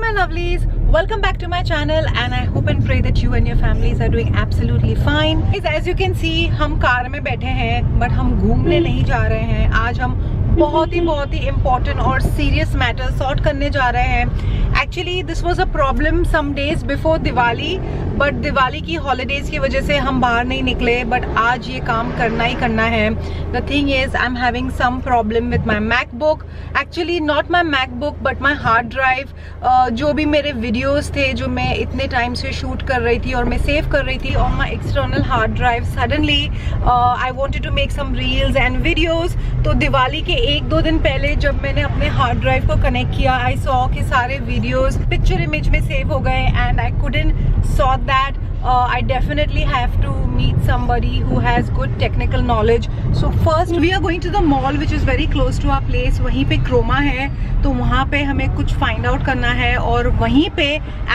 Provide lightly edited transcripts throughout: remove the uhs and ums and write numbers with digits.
my lovelies, welcome back to my channel and I hope and pray that you and your families are doing absolutely fine. As you can see, हम car में बैठे हैं but हम घूमने नहीं जा रहे हैं। आज हम बहुत ही इम्पोर्टेंट और सीरियस मैटर सॉर्ट करने जा रहे हैं। Actually this was a problem some days before Diwali, but Diwali की हॉलीडेज की वजह से हम बाहर नहीं निकले, बट आज ये काम करना ही करना है। The thing is I am having some problem with my MacBook, actually not my MacBook but my hard drive. जो भी मेरे वीडियोज थे जो मैं इतने टाइम से शूट कर रही थी और मैं सेव कर रही थी on my external hard drive, suddenly I wanted to make some reels and videos. तो दिवाली के 1-2 दिन पहले जब मैंने अपने हार्ड ड्राइव को कनेक्ट किया, आई सॉ कि सारे वीडियोस पिक्चर इमेज में सेव हो गए and I couldn't saw that. I definitely have to meet somebody who has good technical knowledge. So first we are going to the mall which is very close to our place. वहीं पे Croma है तो वहाँ पे हमें कुछ find out करना है और वहीं पे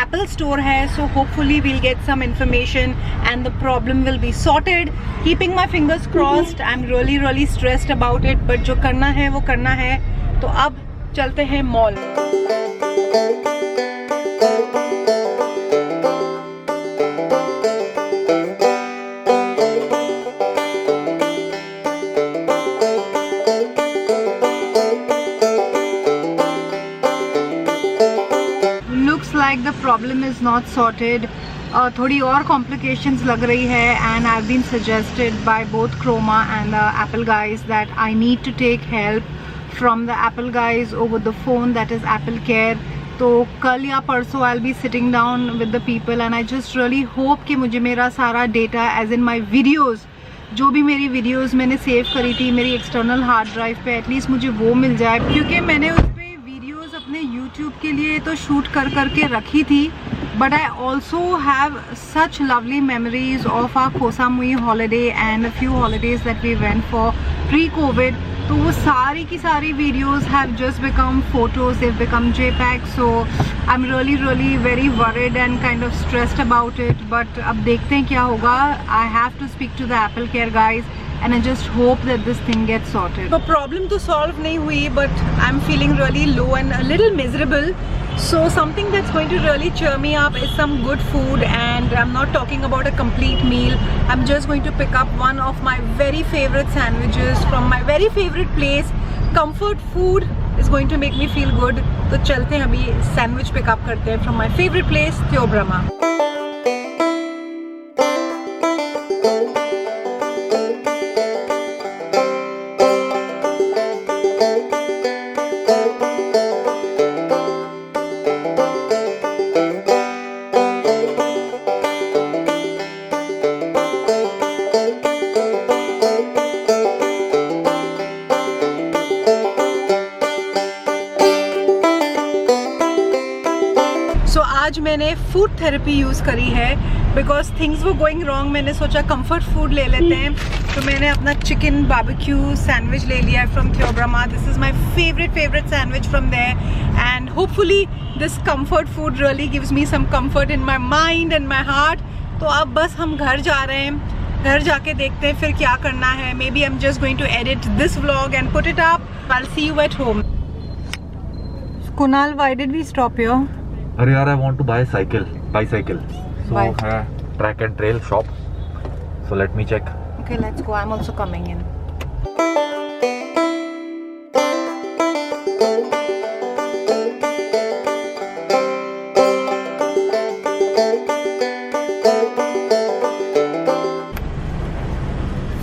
Apple store है. So hopefully we'll get some information and the problem will be sorted. Keeping my fingers crossed. I'm really stressed about it. But जो करना है वो करना है. तो अब चलते हैं mall. Like the problem is not sorted. थोड़ी और complications लग रही है and I've been suggested by both Chroma and the Apple guys that I need to take help from the Apple guys over the phone, that is Apple Care. तो कल या परसों I'll be sitting down with the people and I just really hope कि मुझे मेरा सारा data as in my videos, जो भी मेरी वीडियोस मैंने सेव करी थी मेरी एक्सटर्नल हार्ड ड्राइव पे, एटलीस्ट मुझे वो मिल जाए, क्योंकि मैंने उस पर वीडियोस अपने यूट्यूब के लिए तो शूट कर के रखी थी, but I also have such lovely memories of our Koh Samui holiday and a few holidays that we went for pre covid. तो वो सारी की सारी videos have just become photos, they become JPEG. So I am really very worried and kind of stressed about it. But अब देखते हैं क्या होगा. I have to speak to the Apple care guys and I just hope that this thing gets sorted. The problem to solve nahi hui, but I'm feeling really low and a little miserable. So something that's going to really cheer me up is some good food, and I'm not talking about a complete meal. I'm just going to pick up one of my very favorite sandwiches from my very favorite place. Comfort food is going to make me feel good. तो चलते हैं अभी sandwich pick up करते हैं from my favorite place, Theobroma. आज मैंने food therapy use करी है बिकॉज थिंग्स वो गोइंग रॉन्ग. मैंने सोचा कंफर्ट फूड ले लेते हैं, तो मैंने अपना चिकन बारबेक्यू सैंडविच ले लिया है from Theobroma. This is my favourite sandwich from there and hopefully this comfort food really gives me some comfort in my mind and my heart. तो अब बस हम घर जा रहे हैं, घर जाके देखते हैं फिर क्या करना है. Maybe I am just going to edit this vlog and put it up. I will see you at home. Kunal, why did we stop here? अरे यार, I want to buy bicycle. So है track and trail shop. So let me check. Okay, let's go. I'm also coming in.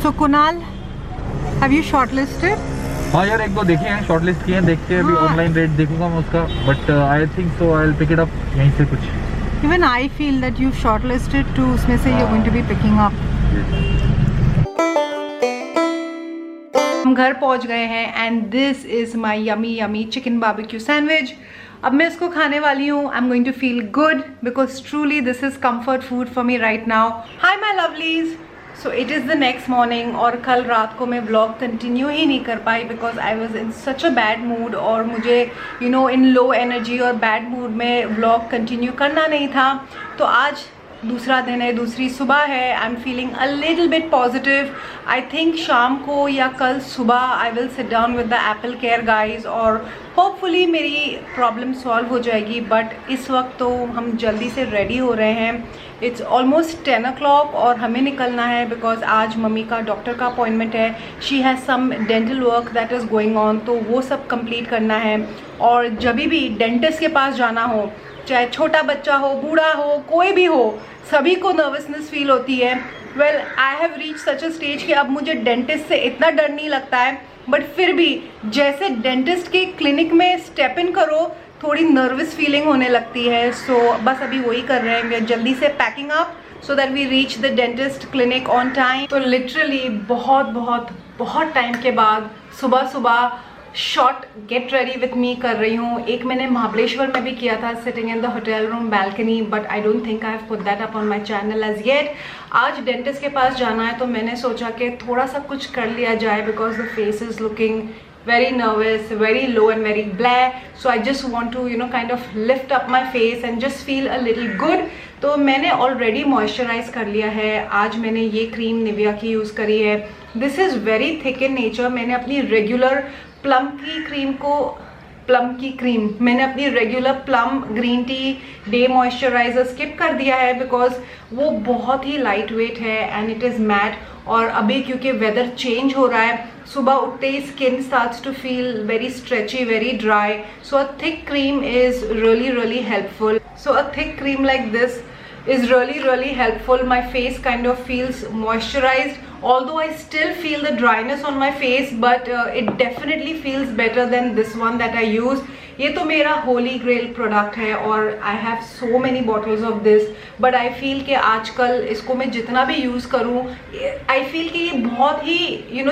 So Kunal, have you shortlisted? हाँ यार, एक दो देखे हैं, shortlist किए हैं, देखते हैं. अभी ऑनलाइन रेट देखूंगा मैं उसका, but I think so I will pick it up यहीं से कुछ. Even I feel that you've shortlisted to उसमें से you're going to be picking up. हम घर पहुंच गए हैं and this is my yummy chicken barbecue sandwich. अब मैं इसको खाने वाली हूँ. I'm going to feel good because truly this is comfort food for me right now. Hi my lovelies. So it is the next morning और कल रात को मैं vlog continue ही नहीं कर पाई because I was in such a bad mood और मुझे in low energy और bad mood में vlog continue करना नहीं था. तो आज दूसरा दिन है, दूसरी सुबह है. आई am feeling a little bit positive. I think शाम को या कल सुबह I will sit down with the Apple care guys और होपफुली मेरी प्रॉब्लम सॉल्व हो जाएगी. बट इस वक्त तो हम जल्दी से रेडी हो रहे हैं. इट्स ऑलमोस्ट 10 o'clock और हमें निकलना है बिकॉज आज मम्मी का डॉक्टर का अपॉइंटमेंट है. She has some dental work that is going on, तो वो सब कंप्लीट करना है. और जब भी डेंटिस्ट के पास जाना हो, चाहे छोटा बच्चा हो, बूढ़ा हो, कोई भी हो, सभी को नर्वसनेस फील होती है. Well, I have reach such a stage कि अब मुझे डेंटिस्ट से इतना डर नहीं लगता है. बट फिर भी जैसे डेंटिस्ट के क्लिनिक में स्टेप इन करो, थोड़ी नर्वस फीलिंग होने लगती है. सो बस अभी वही कर रहे हैं, जल्दी से packing up so that we reach the dentist clinic on time. तो लिटरली बहुत बहुत बहुत टाइम के बाद सुबह सुबह short get ready with me कर रही हूँ. एक मैंने महाबलेश्वर में भी किया था, sitting in the hotel room balcony, but I don't think I have put that up on my channel as yet. आज डेंटिस्ट के पास जाना है तो मैंने सोचा कि थोड़ा सा कुछ कर लिया जाए because the face is looking very nervous, very low and very blare. So I just want to kind of lift up my face and just feel a little good. तो मैंने already moisturize कर लिया है. आज मैंने ये cream Nivea की use करी है. This is very thick in nature. मैंने अपनी regular plum green tea day moisturiser skip कर दिया है बिकॉज वो बहुत ही लाइट वेट है एंड इट इज़ मैट. और अभी क्योंकि वेदर चेंज हो रहा है, सुबह उठते ही skin starts to feel very stretchy, very dry. So a thick cream is really helpful. So a thick cream like this is really helpful. My face kind of feels moisturized, although I still feel the dryness on my face, but it definitely feels better than this one that I use. ये तो मेरा Holi ग्रेल product है और I have so many bottles of this. But I feel कि आजकल इसको मैं जितना भी यूज़ करूँ, आई फील कि ये बहुत ही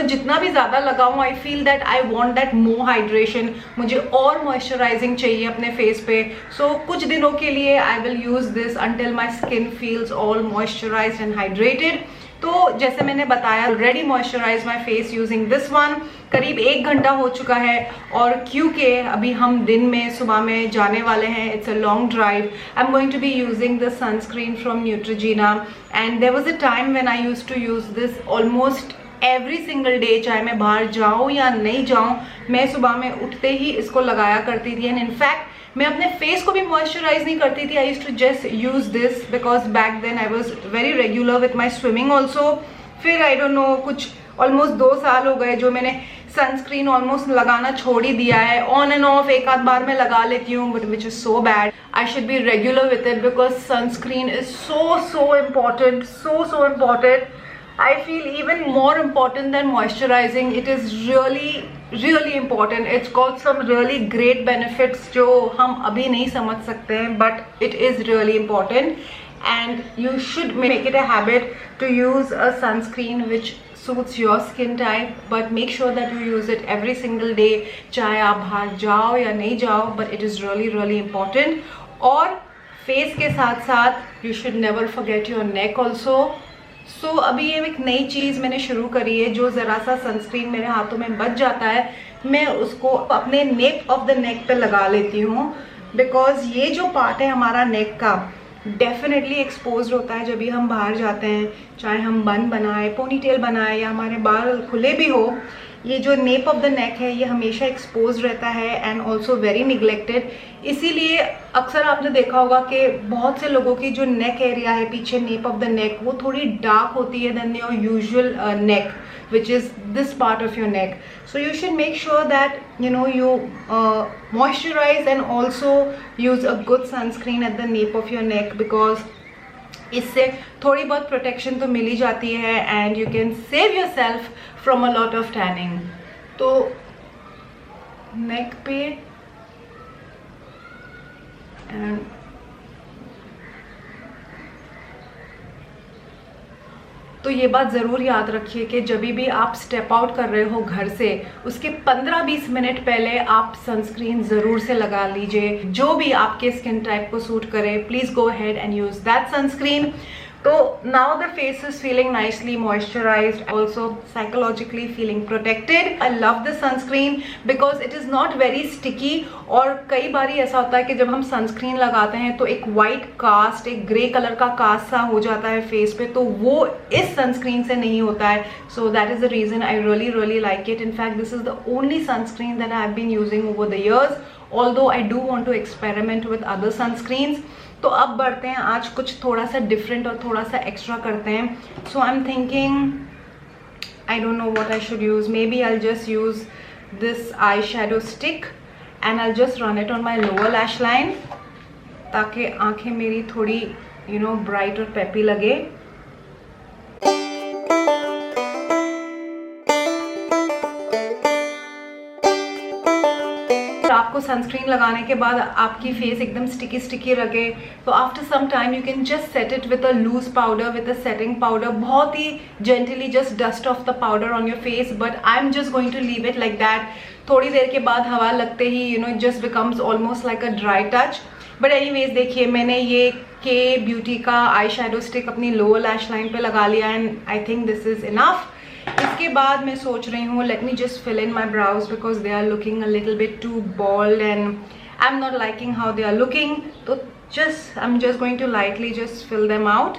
जितना भी ज़्यादा लगाऊँ, I feel that I want that more hydration. मुझे और मॉइस्चराइजिंग चाहिए अपने फेस पे. सो कुछ दिनों के लिए I will use this until my skin feels all moisturised and hydrated. तो जैसे मैंने बताया, already moisturise my face using this one. करीब 1 घंटा हो चुका है और क्योंकि अभी हम दिन में सुबह में जाने वाले हैं, it's a long drive, I am going to be using the sunscreen from Neutrogena. And there was a time when I used to use this almost every single day. चाहे मैं बाहर जाऊँ या नहीं जाऊँ, मैं सुबह में उठते ही इसको लगाया करती थी. एंड इनफैक्ट मैं अपने फेस को भी मॉइस्चराइज नहीं करती थी. I used to just use this because back then I was very regular with my swimming also. फिर आई डोंट नो, कुछ ऑलमोस्ट 2 साल हो गए जो मैंने सनस्क्रीन ऑलमोस्ट लगाना छोड़ ही दिया है. ऑन एंड ऑफ एक आध बार मैं लगा लेती हूँ, but which is so bad. I should be regular with it because sunscreen is so important, so important. I feel even more important than moisturizing. It is really important. It's got some really great benefits जो हम अभी नहीं समझ सकते हैं, but it is really important. And you should make it a habit to use a sunscreen which suits your skin type, but make sure that you use it every single day. चाहे आप बाहर जाओ या नहीं जाओ, but it is really important. और face के साथ साथ you should never forget your neck also. सो अभी ये एक नई चीज़ मैंने शुरू करी है, जो ज़रा सा सनस्क्रीन मेरे हाथों में बच जाता है, मैं उसको अपने नेक ऑफ द नेक पे लगा लेती हूँ. बिकॉज ये जो पार्ट है हमारा नेक का, डेफिनेटली एक्सपोज होता है जब भी हम बाहर जाते हैं. चाहे हम बन बनाए, पोनीटेल बनाए या हमारे बाल खुले भी हो, ये जो नेप ऑफ द नेक है ये हमेशा एक्सपोज रहता है एंड ऑल्सो वेरी निगलेक्टेड. इसीलिए अक्सर आपने देखा होगा कि बहुत से लोगों की जो नेक एरिया है पीछे, नेप ऑफ द नेक, वो थोड़ी डार्क होती है than your usual neck, which is this part of your neck. So you should make sure that you moisturize and also use a good sunscreen at the nape of your neck, because इससे थोड़ी बहुत protection तो मिल ही जाती है and you can save your self from a lot of tanning. तो नेक पे and तो ये बात ज़रूर याद रखिए कि जब भी आप स्टेप आउट कर रहे हो घर से, उसके 15-20 मिनट पहले आप सनस्क्रीन ज़रूर से लगा लीजिए. जो भी आपके स्किन टाइप को सूट करे, please go ahead and use that sunscreen. तो now the face is feeling nicely moisturized, also psychologically feeling protected. I love the sunscreen because it is not very sticky. और कई बारी ऐसा होता है कि जब हम सनस्क्रीन लगाते हैं तो एक वाइट कास्ट, एक ग्रे कलर का कास्ट सा हो जाता है फेस पे, तो वो इस सनस्क्रीन से नहीं होता है. So that is the reason I really like it. In fact, this is the only sunscreen that I have been using over the years, although I do want to experiment with other sunscreens. तो अब बढ़ते हैं, आज कुछ थोड़ा सा different और थोड़ा सा एक्स्ट्रा करते हैं. So I am thinking, I don't know what I should use. Maybe I just use this eye shadow stick and I just run it on my lower lash line, ताकि आंखें मेरी थोड़ी bright और peppy लगे. आपको sunscreen लगाने के बाद आपकी फेस एकदम स्टिकी लगे, तो after some time you can just set it with a loose powder, with a setting powder. बहुत ही gently just dust off the powder on your face, but I am just going to leave it like that. थोड़ी देर के बाद हवा लगते ही it just becomes almost like a dry touch. But anyways, देखिए मैंने ये के ब्यूटी का आई शैडो स्टिक अपनी लोअर लैश लाइन पे लगा लिया and I think this is enough. इसके बाद मैं सोच रही हूँ, let me just fill in my brows because they are looking a little bit too bold and I am not liking how they are looking. तो I am just going to lightly just fill them out.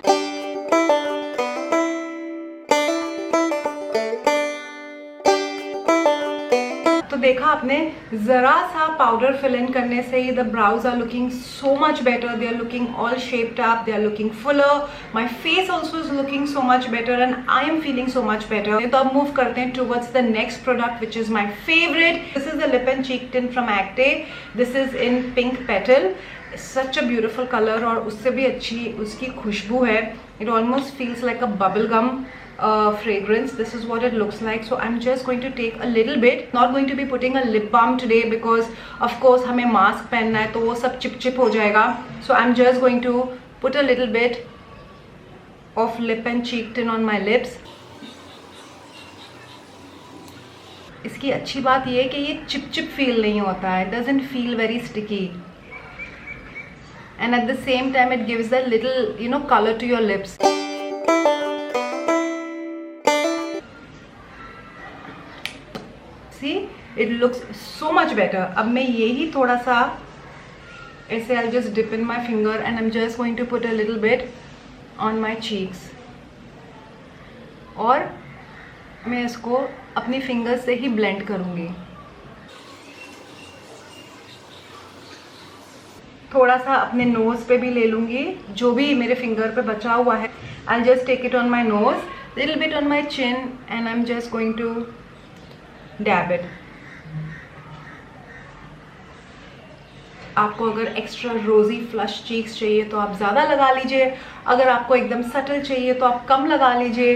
तो देखा आपने, जरा सा powder fill in करने से ही the brows are looking so much better. They are looking all shaped up, they are looking fuller. My face also is looking so much better and I am feeling so much better. तो अब move करते हैं towards the next product which is my favourite. This is the lip and cheek tint from एक्टे. This is in pink petal. Such a beautiful colour और उससे भी अच्छी उसकी खुशबू है. It almost feels like a bubble gum fragrance. This is what it looks like. So I'm just going to take a little bit. Not going to be putting a lip balm today because of course हमें mask पहनना है तो वो सब chip हो जाएगा. So I'm just going to put a little bit of lip and cheek tint on my lips. इसकी अच्छी बात ये है कि ये चिप फील नहीं होता है. It doesn't feel very sticky. And at the same time it gives a little color to your lips. See, it looks so much better. अब मैं यही थोड़ा सा ऐसे I'll just dip in my finger and I'm just going to put a little bit on my cheeks. और मैं इसको अपनी फिंगर से ही ब्लेंड करूँगी. थोड़ा सा अपने नोज पे भी ले लूँगी, जो भी मेरे फिंगर पे बचा हुआ है. I'll just take it on my nose, little bit on my chin and I'm just going to dab it. आपको अगर एक्स्ट्रा रोजी फ्लश चीक्स चाहिए तो आप ज़्यादा लगा लीजिए. अगर आपको एकदम सटल चाहिए तो आप कम लगा लीजिए.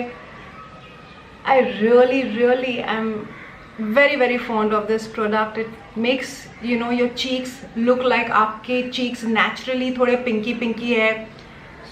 I really am very fond of this product. It makes your cheeks look like आपके cheeks naturally थोड़े pinky है.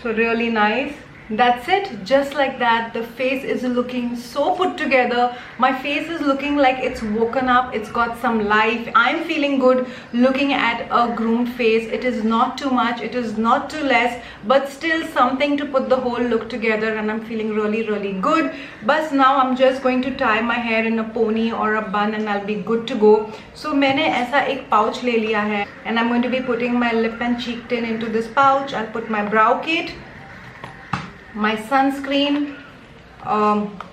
So really nice. That's it, just like that. The face is looking so put together. My face is looking like it's woken up, it's got some life. I'm feeling good looking at a groomed face. It is not too much, it is not too less, but still something to put the whole look together and I'm feeling really good. But now I'm just going to tie my hair in a pony or a bun and I'll be good to go. So मैंने ऐसा एक pouch ले लिया है and I'm going to be putting my lip and cheek tint into this pouch. I'll put my brow kit, my sunscreen,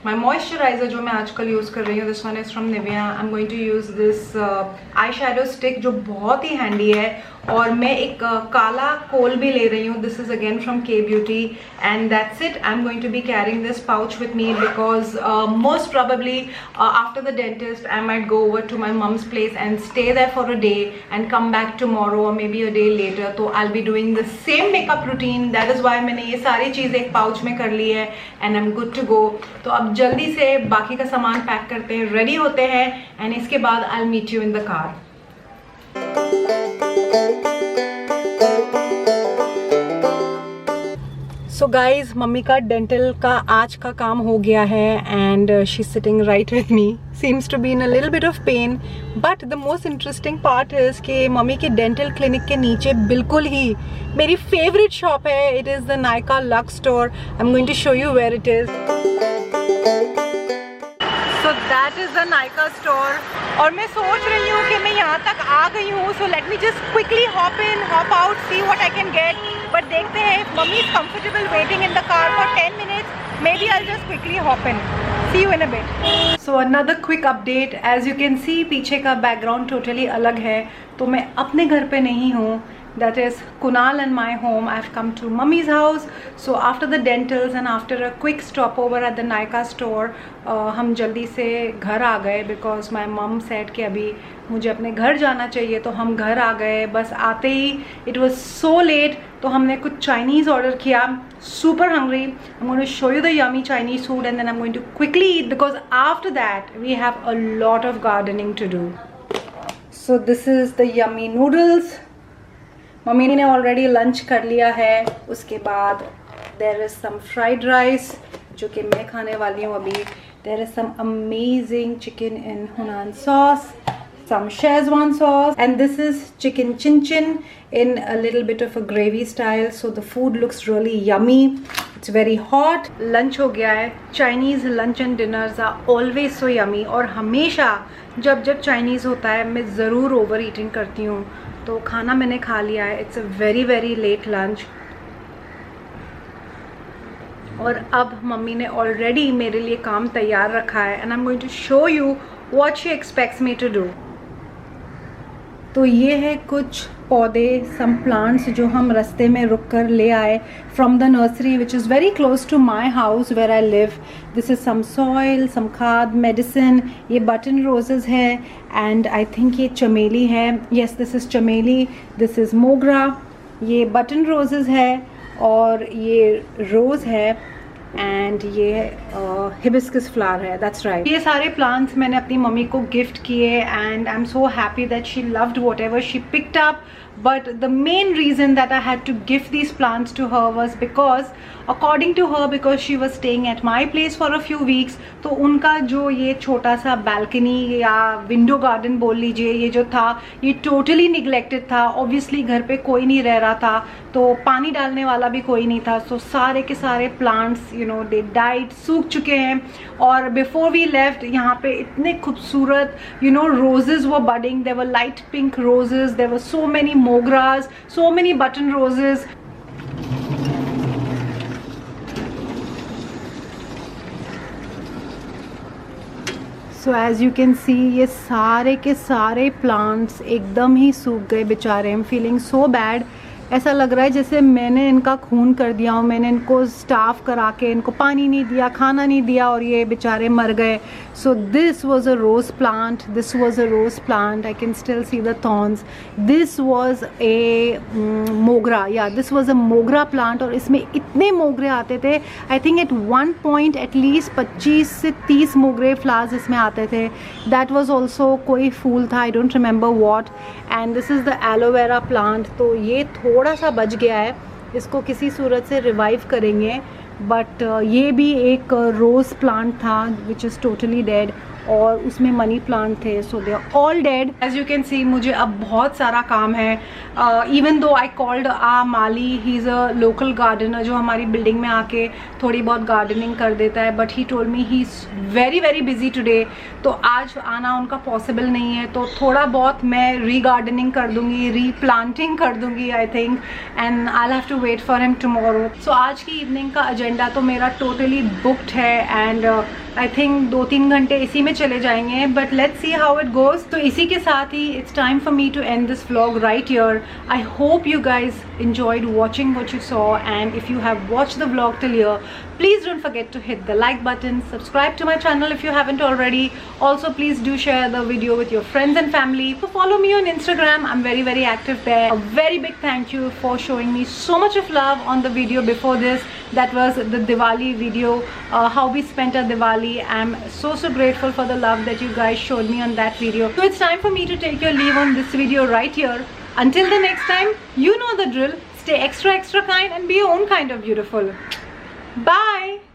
my moisturizer जो मैं आजकल use कर रही हूँ. This one is from Nivea. I am going to use this eye shadow stick जो बहुत ही handy है. और मैं एक काला कोल भी ले रही हूँ. This is again from K beauty and that's it. I am going to be carrying this pouch with me because most probably after the dentist I might go over to my mum's place and stay there for a day and come back tomorrow और maybe a day later. तो I will be doing the same makeup routine. That is why मैंने ये सारी चीज़ें एक pouch में कर ली है and I am good to go. तो अब जल्दी से बाकी का सामान पैक करते हैं, रेडी होते हैं एंड इसके बाद I will meet you in the car. So guys, mummy का डेंटल का आज का काम हो गया है and she is sitting right with me. seems to be in a little bit of pain, but the most interesting part is कि mummy के डेंटल क्लिनिक के नीचे बिल्कुल ही मेरी फेवरेट शॉप है. It is the Nykaa Lux store. I'm going to show you where it is. So that is the Nykaa store. और मैं सोच रही हूँ कि मैं यहाँ तक आ गई हूँ. So let me just quickly hop in, hop out, see what I can get. But देखते हैं if mummy is comfortable waiting in the car for 10 minutes. Maybe I'll just quickly hop in. See you in a bit. So another quick update. As you can see, पीछे का background totally अलग है. तो मैं अपने घर पे नहीं हूँ. That is Kunal and my home. I've come to mummy's house. So after the dentals and after a quick stopover at the Nykaa store, हम जल्दी से घर आ गए because my mom said कि अभी मुझे अपने घर जाना चाहिए. तो हम घर आ गए. बस आते ही it was so late. तो हमने कुछ Chinese order किया. Super hungry. I'm going to show you the yummy Chinese food and then I'm going to quickly eat because after that we have a lot of gardening to do. So this is the yummy noodles. Mummy ने already lunch कर लिया है. उसके बाद there is some fried rice जो कि मैं खाने वाली हूँ अभी. There is some amazing chicken in Hunan sauce, some Szechuan sauce, and this is chicken chin chin in a little bit of a gravy style. So the food looks really yummy. It's very hot. Lunch हो गया है. Chinese lunch and dinners are always so yummy. और हमेशा जब Chinese होता है मैं ज़रूर ओवर ईटिंग करती हूँ. तो खाना मैंने खा लिया है. It's a very very late lunch. और अब मम्मी ने ऑलरेडी मेरे लिए काम तैयार रखा है. And I'm going to show you what she expects me to do. तो ये है कुछ पौधे, some plants जो हम रास्ते में रुक कर ले आए from the nursery which is very close to my house where I live. This is some soil, some खाद, medicine. ये button roses है and I think ये चमेली है. Yes, this is चमेली. This is मोगरा. ये button roses है और ये rose है एंड ये हिबिस्कस फ्लावर है. That's right. ये सारे प्लांट्स मैंने अपनी मम्मी को गिफ्ट किए and I am so happy that she loved what ever she picked up. But the main reason that I had to gift these plants to her was because according to her, because she was staying at my place for a few weeks, तो उनका जो ये छोटा सा balcony या window garden बोल लीजिए, ये जो था ये totally neglected था. Obviously घर पे कोई नहीं रह रहा था तो पानी डालने वाला भी कोई नहीं था. So सारे के सारे plants you know they died, सूख चुके हैं. और before we left यहाँ पे इतने खूबसूरत you know roses were budding. There were light pink roses. There were so many mogras, so many button roses. So as you can see ये सारे के सारे plants एकदम ही सूख गए बेचारे. I'm feeling so bad. ऐसा लग रहा है जैसे मैंने इनका खून कर दिया हूँ. मैंने इनको स्टाफ करा के इनको पानी नहीं दिया, खाना नहीं दिया और ये बेचारे मर गए. So this was a rose plant. This was a rose plant. I can still see the thorns. This was a mogra. या दिस वॉज अ मोगरा प्लांट और इसमें इतने मोगरे आते थे. I think at one point at least 25 से 30 मोगरे फ्लावर्स इसमें आते थे. दैट वॉज ऑल्सो कोई फूल था. I don't remember what. And this is the aloe vera plant. तो ये थोड़ा सा बच गया है. इसको किसी सूरत से रिवाइव करेंगे. बट ये भी एक रोज़ प्लांट था विच इज़ टोटली डेड और उसमें मनी प्लांट थे. So they are all dead. As you can see मुझे अब बहुत सारा काम है. इवन दो आई कॉल्ड माली. He is a local gardener जो हमारी बिल्डिंग में आके थोड़ी बहुत गार्डनिंग कर देता है. But he told me he is very very busy today. तो आज आना उनका पॉसिबल नहीं है. तो थोड़ा बहुत मैं री गार्डनिंग कर दूँगी, री प्लांटिंग कर दूँगी I think. And I have to wait for him tomorrow. So आज की इवनिंग का एजेंडा तो मेरा टोटली बुक्ड है एंड आई थिंक 2-3 घंटे इसी में चले जाएंगे. But let's see how it goes. तो इसी के साथ ही it's time for me to end this vlog right here. I hope you guys enjoyed watching what you saw, and if you have watched the vlog till here, please don't forget to hit the like button, subscribe to my channel if you haven't already. Also please do share the video with your friends and family. So follow me on Instagram. I'm very very active there. A very big thank you for showing me so much of love on the video before this. That was the Diwali video, how we spent our Diwali. I'm so grateful for the love that you guys showed me on that video. So it's time for me to take your leave on this video right here. Until the next time, you know the drill. Stay extra kind and be your own kind of beautiful. Bye.